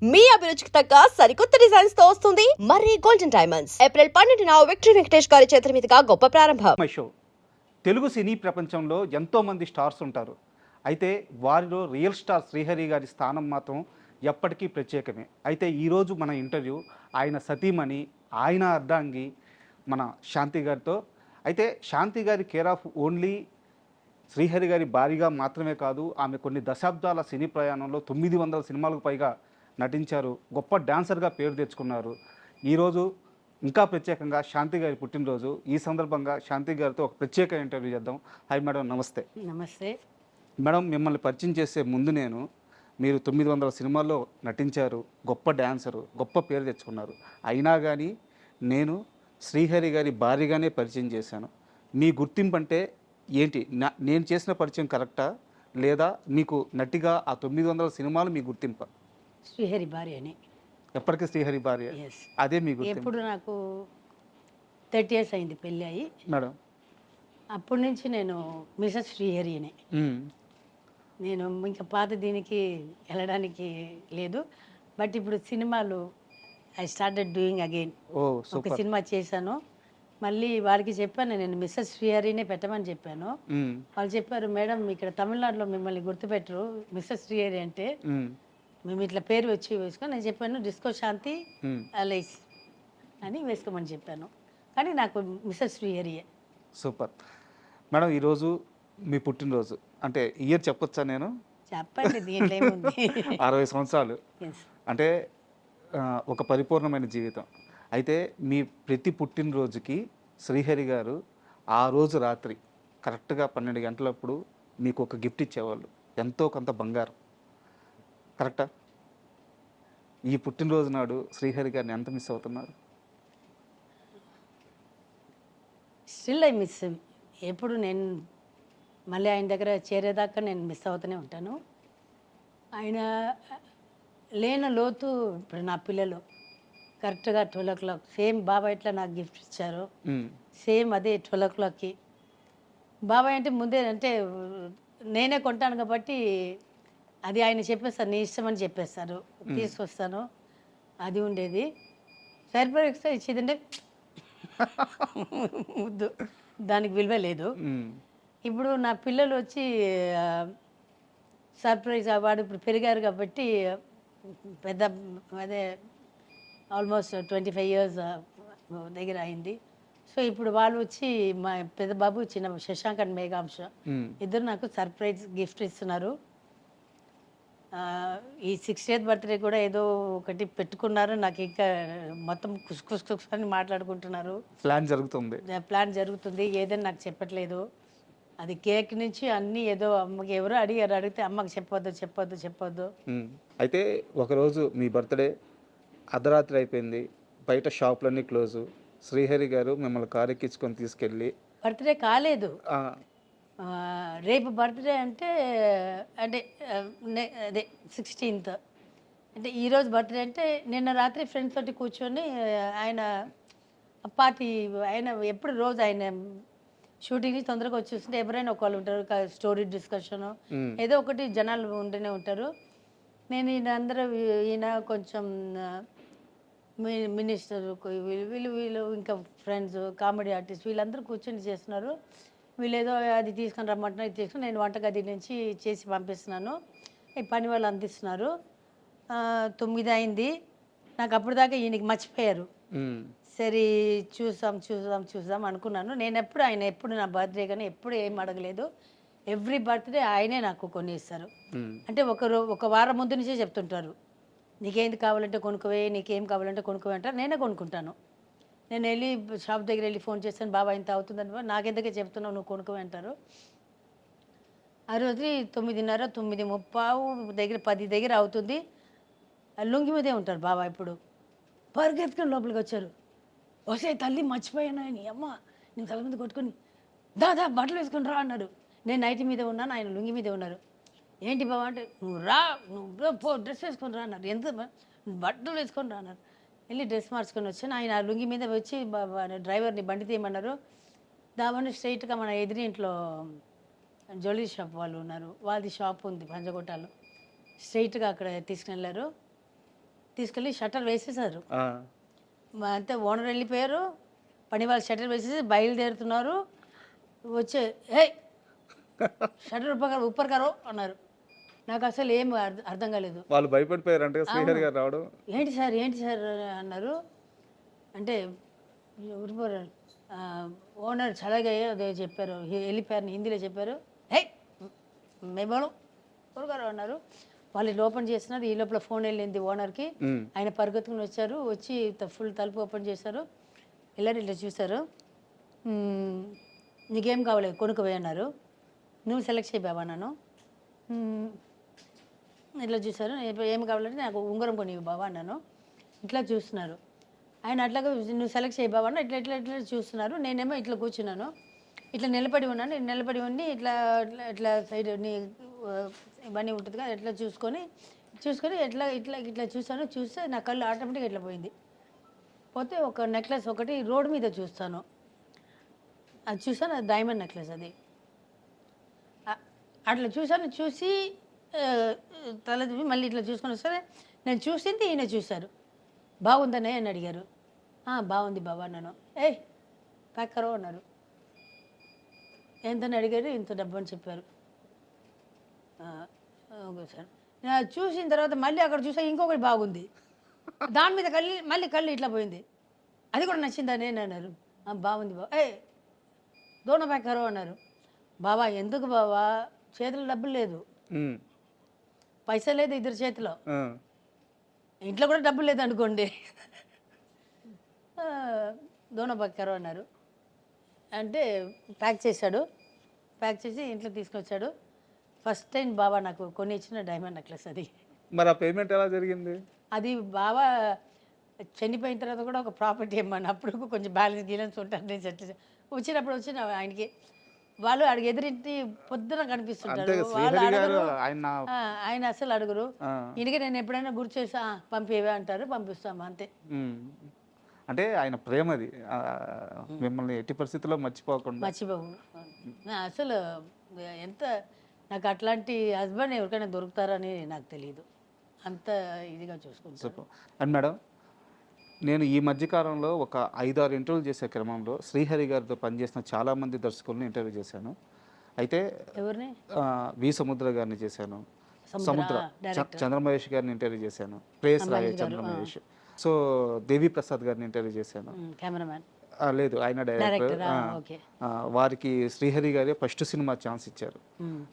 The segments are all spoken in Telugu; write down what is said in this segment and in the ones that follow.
మీ అభిరుచికి తగ్గ సరికొత్త డిజైన్స్ తో వస్తుంది మర్రి గోల్డెన్ డైమండ్స్. ఏప్రిల్ 12న విక్టరీ వెంకటేష్ గారి చేతుల మీదుగా గొప్ప ప్రారంభం. మై షో తెలుగు సినీ ప్రపంచంలో ఎంతోమంది స్టార్స్ ఉంటారు. అయితే వారిలో రియల్ స్టార్ శ్రీహరి గారి స్థానం మాత్రం ఎప్పటికీ ప్రత్యేకమే. అయితే ఈరోజు మన ఇంటర్వ్యూ ఆయన సతీమణి, ఆయన అర్ధాంగి మన శాంతి గారితో. అయితే శాంతి గారి కేర్ ఆఫ్ ఓన్లీ శ్రీహరి గారి భారీగా మాత్రమే కాదు, ఆమె కొన్ని దశాబ్దాల సినీ ప్రయాణంలో 900 సినిమాలకు పైగా నటించారు. గొప్ప డాన్సర్గా పేరు తెచ్చుకున్నారు. ఈరోజు ఇంకా ప్రత్యేకంగా శాంతి గారి పుట్టినరోజు. ఈ సందర్భంగా శాంతి గారితో ఒక ప్రత్యేక ఇంటర్వ్యూ చేద్దాం. హాయ్ మేడం, నమస్తే. నమస్తే మేడం, మిమ్మల్ని పరిచయం చేసే ముందు మీరు 900 సినిమాల్లో నటించారు, గొప్ప డాన్సరు, గొప్ప పేరు తెచ్చుకున్నారు. అయినా కానీ నేను శ్రీహరి గారి భారీగానే పరిచయం చేశాను. మీ గుర్తింపు అంటే ఏంటి? నేను చేసిన పరిచయం కరెక్టా, లేదా మీకు నటిగా ఆ 900 సినిమాలు మీ గుర్తింప? శ్రీహరి భార్య అని. ఎప్పటికీ శ్రీహరి భార్య, అదే మీ గుర్తింపు. ఎప్పుడు నాకు 30 years అయింది పెళ్ళి అయ్యి. మేడం, అప్పటి నుంచి నేను మిసెస్ శ్రీహరి అని. నేను ఇంకా పాత దీనికి వెళ్ళడానికి లేదు. బట్ ఇప్పుడు సినిమాలు ఐ స్టార్టెడ్ డూయింగ్ అగైన్. ఒక సినిమా చేశాను, మళ్ళీ వారికి చెప్పాను నేను మిసెస్ శ్రీహరినే పెట్టమని చెప్పాను. వాళ్ళు చెప్పారు, మేడం ఇక్కడ తమిళనాడులో మిమ్మల్ని గుర్తుపెట్టరు, మిసెస్ శ్రీహరి అంటే మేము ఇట్లా పేరు వచ్చి వేసుకొని. నేను చెప్పాను డిస్కో శాంతి అలైస్ అని వేసుకోమని చెప్పాను, కానీ నాకు మిసెస్ శ్రీహరియే. Super madam. ఈరోజు మీ పుట్టినరోజు, అంటే ఇయర్ చెప్పొచ్చా? నేను చెప్పండి, దీంట్లో ఏముంది. 60 సంవత్సరాలు అంటే ఒక పరిపూర్ణమైన జీవితం. అయితే మీ ప్రతి పుట్టినరోజుకి శ్రీహరి గారు ఆ రోజు రాత్రి కరెక్ట్గా 12 గంటలప్పుడు మీకు ఒక గిఫ్ట్ ఇచ్చేవాళ్ళు, ఎంతో కొంత బంగారం. కరెక్టా? ఈ పుట్టినరోజు నాడు శ్రీహరి గారిని ఎంత మిస్ అవుతున్నారు? Still I miss. ఎప్పుడు నేను మళ్ళీ ఆయన దగ్గర చేరేదాకా నేను మిస్ అవుతూనే ఉంటాను. ఆయన లేని లోతు ఇప్పుడు నా పిల్లలు కరెక్ట్గా 12 o'clock సేమ్ బాబాయ్ ఎట్లా నాకు గిఫ్ట్ ఇచ్చారు, సేమ్ అదే 12 o'clockకి. బాబాయ్ అంటే ముందే అంటే నేనే కొంటాను కాబట్టి అది ఆయన చెప్పేస్తారు, నీ ఇష్టం అని చెప్పేస్తారు, తీసుకొస్తాను. అది ఉండేది. సర్ప్రైజ్ ఇచ్చేదంటే ముద్దు, దానికి విలువ లేదు. ఇప్పుడు నా పిల్లలు వచ్చి సర్ప్రైజ్ వాడు ఇప్పుడు పెరిగారు కాబట్టి పెద్ద అదే ఆల్మోస్ట్ 25 years దగ్గర అయింది. సో ఇప్పుడు వాళ్ళు వచ్చి మా పెద్ద బాబు చిన్న శశాంక్ అండ్ మేఘాంశ ఇద్దరు నాకు సర్ప్రైజ్ గిఫ్ట్ ఇస్తున్నారు. ఈ 60th బర్త్డే కూడా ఏదో ఒకటి పెట్టుకున్నారు. నాకు ఇంకా మొత్తం కుస్ అని మాట్లాడుకుంటున్నారు. ప్లాన్ జరుగుతుంది, ఏదని నాకు చెప్పట్లేదు. అది కేక్ నుంచి అన్నీ ఏదో అమ్మకి ఎవరో అడిగితే అమ్మకి చెప్పొద్దు. అయితే ఒకరోజు మీ బర్త్డే అర్ధరాత్రి అయిపోయింది, బయట షాపులన్నీ క్లోజు. శ్రీహరి గారు మిమ్మల్ని కారు ఎక్కించుకొని తీసుకెళ్ళి, బర్త్డే కాలేదు, రేపు బర్త్డే అంటే అదే 16th, అంటే ఈరోజు బర్త్డే అంటే నిన్న రాత్రి ఫ్రెండ్స్ తోటి కూర్చొని ఆయన పార్టీ, ఆయన ఎప్పుడు రోజు ఆయన షూటింగ్ నుంచి తొందరగా వచ్చేస్తుంటే ఎవరైనా ఒకళ్ళు ఉంటారు, స్టోరీ డిస్కషన్ ఏదో ఒకటి జనాలు ఉంటూనే ఉంటారు. నేను ఈయన కొంచెం మినిస్టర్ వీళ్ళు ఇంకా ఫ్రెండ్స్ కామెడీ ఆర్టిస్ట్ వీళ్ళందరూ కూర్చొని చేస్తున్నారు. వీళ్ళు ఏదో అది తీసుకొని రమ్మంటున్నారు, ఇది తీసుకుని నేను వంటగది నుంచి చేసి పంపిస్తున్నాను, ఈ పని వాళ్ళు అందిస్తున్నారు. 9 అయింది. నాకు అప్పటిదాకా ఈయనకి మర్చిపోయారు. సరే చూద్దాం అనుకున్నాను. నేను ఆయన ఎప్పుడు నా బర్త్డే కానీ ఎప్పుడు ఏం అడగలేదు. ఎవ్రీ బర్త్డే ఆయనే నాకు కొన్ని ఇస్తారు. అంటే ఒక వారం ముందు నుంచే చెప్తుంటారు, నీకేంది కావాలంటే కొనుక్కోవే, నీకేం కావాలంటే కొనుక్కోవే అంటారు. నేనే కొనుక్కుంటాను. నేను వెళ్ళి షాప్ దగ్గర వెళ్ళి ఫోన్ చేస్తాను, బాబా ఇంత అవుతుందని. నాకెందుకే చెప్తున్నావు, నువ్వు కొనుక్కోవే అంటారు. ఆ రోజు 9:30, 9:30 దగ్గర 10 దగ్గర అవుతుంది. లుంగి మీదే ఉంటారు బాబా. ఇప్పుడు పరిగెత్తుకొని లోపలికి వచ్చారు. వస్తే తల్లి మర్చిపోయాను, నీ అమ్మ నేను తల మీద కొట్టుకొని దాదా బట్టలు వేసుకొని రా అన్నారు. నేను నైట్ మీద ఉన్నాను, ఆయన లుంగి మీదే ఉన్నారు. ఏంటి బాబా అంటే, నువ్వు డ్రెస్ వేసుకొని రా అన్నారు. ఎంత బట్టలు వేసుకొని రా అన్నారు. వెళ్ళి డ్రెస్ మార్చుకొని వచ్చాను. ఆయన లుంగి మీద వచ్చి డ్రైవర్ని బండి తీయమన్నారు. దావని స్ట్రైట్గా మన ఎదురింట్లో జ్యువెలరీ షాప్ వాళ్ళు ఉన్నారు, వాళ్ళది షాప్ ఉంది పంజగుట్టలో. స్ట్రైట్గా అక్కడ తీసుకుని వెళ్ళారు. తీసుకెళ్ళి షట్టర్ వేసేసారు. ఆ, అంతే ఓనర్ వెళ్ళిపోయారు, పని వాళ్ళు షట్టర్ వేసేసి బయలుదేరుతున్నారు. వచ్చే హే షట్టర్ ఉప్పర్ కరో అన్నారు. నాకు అసలు ఏం అర్థం కాలేదు. వాళ్ళు భయపడిపోయారంటే శ్రీహరి గారు రావడం. ఏంటి సార్ అన్నారు. అంటే ఊరిపోరు ఓనర్ చల్లగా అదే చెప్పారు, వెళ్ళిపోయారు, హిందీలో చెప్పారు. హే మేమోను ఊరుగారు అన్నారు. వాళ్ళు ఇది ఓపెన్ చేస్తున్నారు. ఈ లోపల ఫోన్ వెళ్ళింది ఓనర్కి. ఆయన పరిగెత్తుకుని వచ్చారు, వచ్చి ఫుల్ తలుపు ఓపెన్ చేశారు. వెళ్ళారు, ఇట్లా చూశారు. నీకేం కావాలి కొనుక్కోవే అన్నారు. నువ్వు సెలెక్ట్ చేయి బాబా అన్నాను. ఇట్లా చూశారు. ఏం కావాలంటే నాకు ఉంగరం కొనివి బాబా అన్నాను. ఇట్లా చూస్తున్నారు. ఆయన అట్లాగా నువ్వు సెలెక్ట్ చేయి బాబా అన్న ఇట్లా ఇట్లా ఇట్లా చూస్తున్నారు. నేనేమో ఇట్లా కూర్చున్నాను, ఇట్లా నిలబడి ఉన్నాను. నేను నిలబడి ఉండి ఇట్లా ఇట్లా ఇట్లా సైడ్ ఇవన్నీ ఉంటుంది కదా, ఇట్లా చూసుకొని ఇట్లా ఇట్లా ఇట్లా చూసాను. చూస్తే నా కళ్ళు ఆటోమేటిక్గా ఇట్లా పోయింది. పోతే ఒక నెక్లెస్ ఒకటి రోడ్డు మీద చూస్తాను, అది చూసాను. అది డైమండ్ నెక్లెస్. అది అట్లా చూసాను. చూసి తల మళ్ళీ ఇట్లా చూసుకొని వస్తే నేను చూసింది ఈయన చూశారు. బాగుందనే అని అడిగారు. బాగుంది బాబా అన్నాను. ఏయ్ ప్యాక్ కరో అన్నారు. ఎంతని అడిగారు. ఇంత డబ్బు అని చెప్పారు. Okay sir. నేను చూసిన తర్వాత మళ్ళీ అక్కడ చూసా ఇంకొకటి బాగుంది. దాని మీద మళ్ళీ కళ్ళు ఇట్లా పోయింది. అది కూడా నచ్చిందా నేను అన్నారు. బాగుంది బాబా. ఏ దోణ ప్యాక్ కరో అన్నారు. బాబా ఎందుకు బాబా, చేతిలో డబ్బులు లేదు, పైసా లేదు ఇద్దరు చేతిలో, ఇంట్లో కూడా డబ్బులు లేదు అనుకోండి. దోణ ప్యాక్ కరో అన్నారు. అంటే ప్యాక్ చేశాడు. ప్యాక్ చేసి ఇంట్లో తీసుకొచ్చాడు. ఫస్ట్ టైం బాబా నాకు కొని ఇచ్చిన డైమండ్ నెక్లెస్ అది. మరి ఆ పేమెంట్ ఎలా జరిగింది? అది బాబా చనిపోయిన తర్వాత కూడా ఒక ప్రాపర్టీ ఇమ్మని అప్పుడు కొంచెం బ్యాలెన్స్ ఉంటారు. నేను వచ్చినప్పుడు వచ్చిన ఆయనకి వాళ్ళు అడిగి ఎదురింటి పొద్దున కనిపిస్తుంటారు. వాళ్ళు అడగరు, ఆయన అసలు అడుగురు. ఈయనకి నేను ఎప్పుడైనా గుర్తు చేసా పంపేవే అంటారు, పంపిస్తాము అంతే. అంటే ఆయన ప్రేమది మిమ్మల్ని ఎట్టి పరిస్థితుల్లో మర్చిపోవు. అసలు ఎంత నాకు అట్లాంటి హస్బెండ్ ఎవరికైనా దొరుకుతారని నాకు తెలియదు. అంత ఇదిగా చూసుకుంటాను. అండ్ మేడం, నేను ఈ మధ్యకాలంలో ఒక 5-6 ఇంటర్వ్యూలు చేసే క్రమంలో శ్రీహరి గారితో పనిచేసిన చాలామంది దర్శకులను ఇంటర్వ్యూ చేశాను. అయితే ఎవరిని? వి సముద్ర గారిని చేశాను, చంద్రమహేష్ గారిని ఇంటర్వ్యూ చేశాను, ప్రేయస్ రాయ చంద్రమహేష్. సో దేవి ప్రసాద్ గారిని ఇంటర్వ్యూ చేశాను. కెమెరామ్యాన్ లేదు, ఆయన డైరెక్టర్. వారికి శ్రీహరి గారే ఫస్ట్ సినిమా ఛాన్స్ ఇచ్చారు.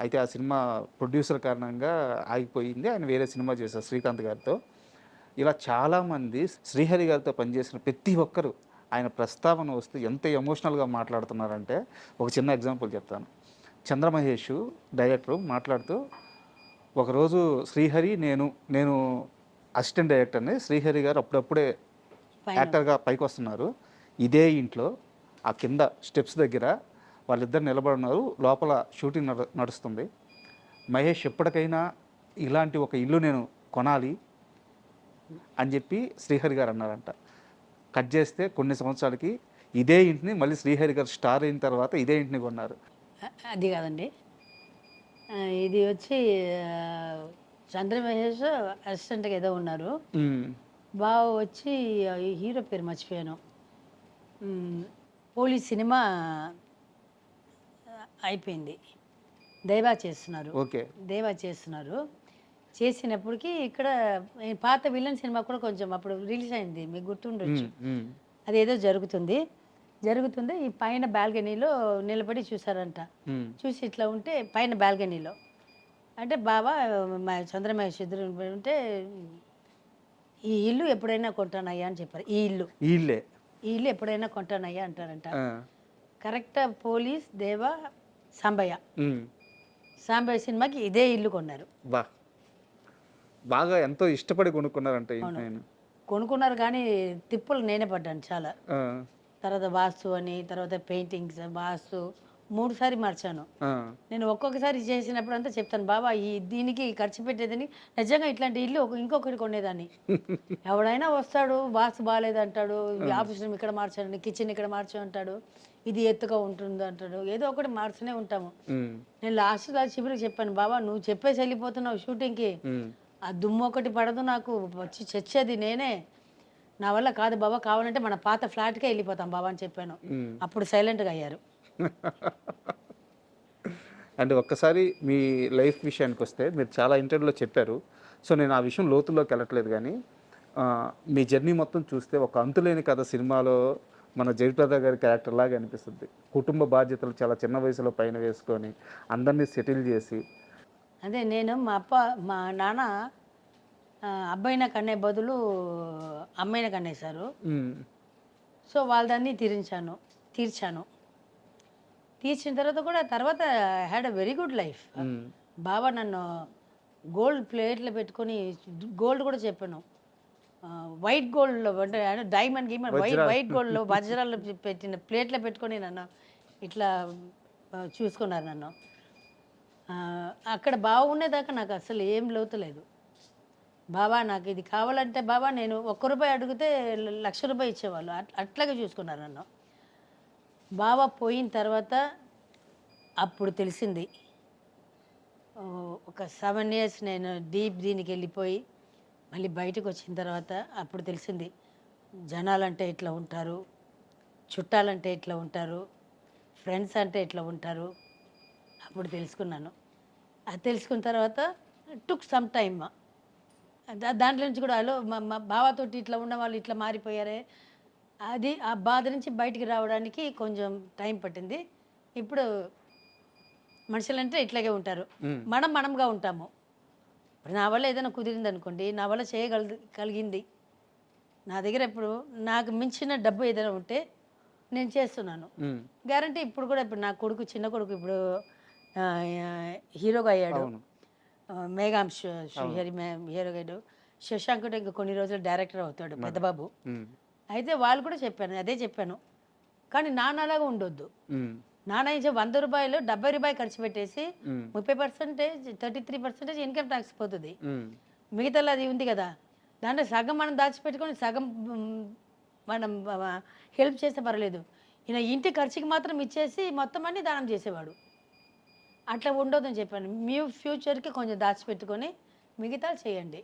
అయితే ఆ సినిమా ప్రొడ్యూసర్ కారణంగా ఆగిపోయింది. ఆయన వేరే సినిమా చేశారు శ్రీకాంత్ గారితో. ఇలా చాలామంది శ్రీహరి గారితో పనిచేసిన ప్రతి ఒక్కరు ఆయన ప్రస్తావన వస్తే ఎంత ఎమోషనల్గా మాట్లాడుతున్నారంటే, ఒక చిన్న ఎగ్జాంపుల్ చెప్తాను. చంద్రమహేష్ డైరెక్టర్ మాట్లాడుతూ, ఒకరోజు శ్రీహరి నేను అసిస్టెంట్ డైరెక్టర్ని, శ్రీహరి గారు అప్పుడప్పుడే యాక్టర్గా పైకి వస్తున్నారు. ఇదే ఇంట్లో ఆ కింద స్టెప్స్ దగ్గర వాళ్ళిద్దరు నిలబడున్నారు, లోపల షూటింగ్ నడుస్తుంది. మహేష్ ఎప్పటికైనా ఇలాంటి ఒక ఇల్లు నేను కొనాలి అని చెప్పి శ్రీహరి గారు అన్నారంట. కట్ చేస్తే కొన్ని సంవత్సరాలకి ఇదే ఇంటిని మళ్ళీ శ్రీహరి గారు స్టార్ అయిన తర్వాత ఇదే ఇంటిని కొన్నారు. అది కాదండి, ఇది వచ్చి చంద్రమహేష్ అసిస్టెంట్గా ఏదో ఉన్నారు. బావ వచ్చి హీరో పేరు మర్చిపోయాను. పోలీస్ సినిమా అయిపోయింది, దేవా చేస్తున్నారు. ఓకే, దేవా చేస్తున్నారు. చేసినప్పటికీ ఇక్కడ పాత విలన్ సినిమా కూడా కొంచెం అప్పుడు రిలీజ్ అయింది, మీకు గుర్తుండొచ్చు. అదేదో జరుగుతుంది. ఈ పైన బాల్కనీలో నిలబడి చూసారంట. చూసి ఇట్లా ఉంటే పైన బాల్కనీలో అంటే బాబా మా చంద్రమహేష్ ఇద్దరు ఉంటే, ఈ ఇల్లు ఎప్పుడైనా కొంటానయ్యా అని చెప్పారు. ఈ ఇల్లు ఎప్పుడైనా కొంటానయ్యా అంటారంట. కరెక్ట్ పోలీస్ దేవా సాంబయ్య సినిమాకి ఇదే ఇల్లు కొన్నారు. బాగా ఎంతో ఇష్టపడి కొనుక్కున్నారంట. కొనుక్కున్నారు కానీ తిప్పులు నేనే పడ్డాను చాలా. తర్వాత వాస్తు అని, తర్వాత పెయింటింగ్స్, వాస్తు 3 సారి మార్చాను. నేను ఒక్కొక్కసారి చేసినప్పుడు అంతా చెప్తాను, బాబా దీనికి ఖర్చు పెట్టేదని నిజంగా ఇట్లాంటి ఇల్లు ఇంకొకటి కొనేదాన్ని. ఎవడైనా వస్తాడు, వాస్తు బాగాలేదంటాడు, ఆఫీస్ రూమ్ ఇక్కడ మార్చాను, కిచెన్ ఇక్కడ మార్చు అంటాడు, ఇది ఎత్తుగా ఉంటుంది అంటాడు, ఏదో ఒకటి మార్చునే ఉంటాము. నేను లాస్ట్ చివరికి చెప్పాను, బాబా నువ్వు చెప్పేసి వెళ్ళిపోతున్నావు షూటింగ్కి, ఆ దుమ్ము ఒకటి పడదు నాకు, వచ్చి చచ్చేది నేనే. నా వల్ల కాదు బాబా, కావాలంటే మన పాత ఫ్లాట్కే వెళ్ళిపోతాం బాబా అని చెప్పాను. అప్పుడు సైలెంట్గా అయ్యారు. అండ్ ఒక్కసారి మీ లైఫ్ విషయానికి వస్తే మీరు చాలా ఇంటర్వ్యూలో చెప్పారు. సో నేను ఆ విషయం లోతుల్లోకి వెళ్ళట్లేదు కానీ మీ జర్నీ మొత్తం చూస్తే ఒక అంతులేని కథ సినిమాలో మన జయప్రద గారి క్యారెక్టర్ లాగా అనిపిస్తుంది. కుటుంబ బాధ్యతలు చాలా చిన్న వయసులో పైన వేసుకొని అందరినీ సెటిల్ చేసి. అదే నేను మా నాన్న అబ్బాయిన కన్నే బదులు అమ్మాయిన కన్నేశారు. సో వాళ్ళదాన్ని తీర్చాను. తీర్చిన తర్వాత had a very good life. Baba నన్ను గోల్డ్ ప్లేట్లో పెట్టుకొని, గోల్డ్ కూడా చెప్పాను, వైట్ గోల్డ్లో అంటే డైమండ్ గీమండ్ వైట్ గోల్డ్లో వజ్రాలు పెట్టిన ప్లేట్లో పెట్టుకొని నన్ను ఇట్లా చూసుకున్నారు నన్ను. అక్కడ బాగుండేదాకా నాకు అసలు ఏం లోతు లేదు. బాబా నాకు ఇది కావాలంటే బాబా నేను ₹1 అడిగితే ₹1,00,000 ఇచ్చేవాళ్ళు, అట్లాగే చూసుకున్నారు నన్ను. బాబా పోయిన తర్వాత అప్పుడు తెలిసింది. ఒక 7 years నేను దీనికి వెళ్ళిపోయి మళ్ళీ బయటకు వచ్చిన తర్వాత అప్పుడు తెలిసింది, జనాలంటే ఇట్లా ఉంటారు, చుట్టాలంటే ఇట్లా ఉంటారు, ఫ్రెండ్స్ అంటే ఇట్లా ఉంటారు. అప్పుడు తెలుసుకున్నాను. అది తెలుసుకున్న తర్వాత టుక్ సమ్ టైమ్. దాంట్లో నుంచి కూడా మా బావతోటి ఇట్లా ఉన్న వాళ్ళు ఇట్లా మారిపోయారే, అది ఆ బాధ నుంచి బయటికి రావడానికి కొంచెం టైం పట్టింది. ఇప్పుడు మనుషులంటే ఇట్లాగే ఉంటారు, మనంగా ఉంటాము. ఇప్పుడు నా వల్ల ఏదైనా కుదిరింది అనుకోండి, నా వల్ల చేయగలిగింది, నా దగ్గర ఇప్పుడు నాకు మించిన డబ్బు ఏదైనా ఉంటే నేను చేస్తున్నాను. గ్యారంటీ ఇప్పుడు కూడా ఇప్పుడు నా కొడుకు, చిన్న కొడుకు ఇప్పుడు హీరోగా అయ్యాడు. మేఘాం హీరోగా అయ్యాడు. శశాంక్ కూడా ఇంకా కొన్ని రోజులు డైరెక్టర్ అవుతాడు, పెద్దబాబు. అయితే వాళ్ళు కూడా చెప్పాను, అదే చెప్పాను, కానీ నాన్నలాగా ఉండొద్దు. నాన్న ఇచ్చే ₹100 ₹70 ఖర్చు పెట్టేసి 30%, 33% ఇన్కమ్ ట్యాక్స్ పోతుంది. మిగతాలో అది ఉంది కదా, దాంట్లో సగం మనం దాచిపెట్టుకొని సగం మనం హెల్ప్ చేస్తే పర్లేదు. ఈయన ఇంటి ఖర్చుకి మాత్రం ఇచ్చేసి మొత్తం అన్ని దానం చేసేవాడు. అట్లా ఉండొద్దని చెప్పాను. మీ ఫ్యూచర్కి కొంచెం దాచిపెట్టుకొని మిగతా చేయండి.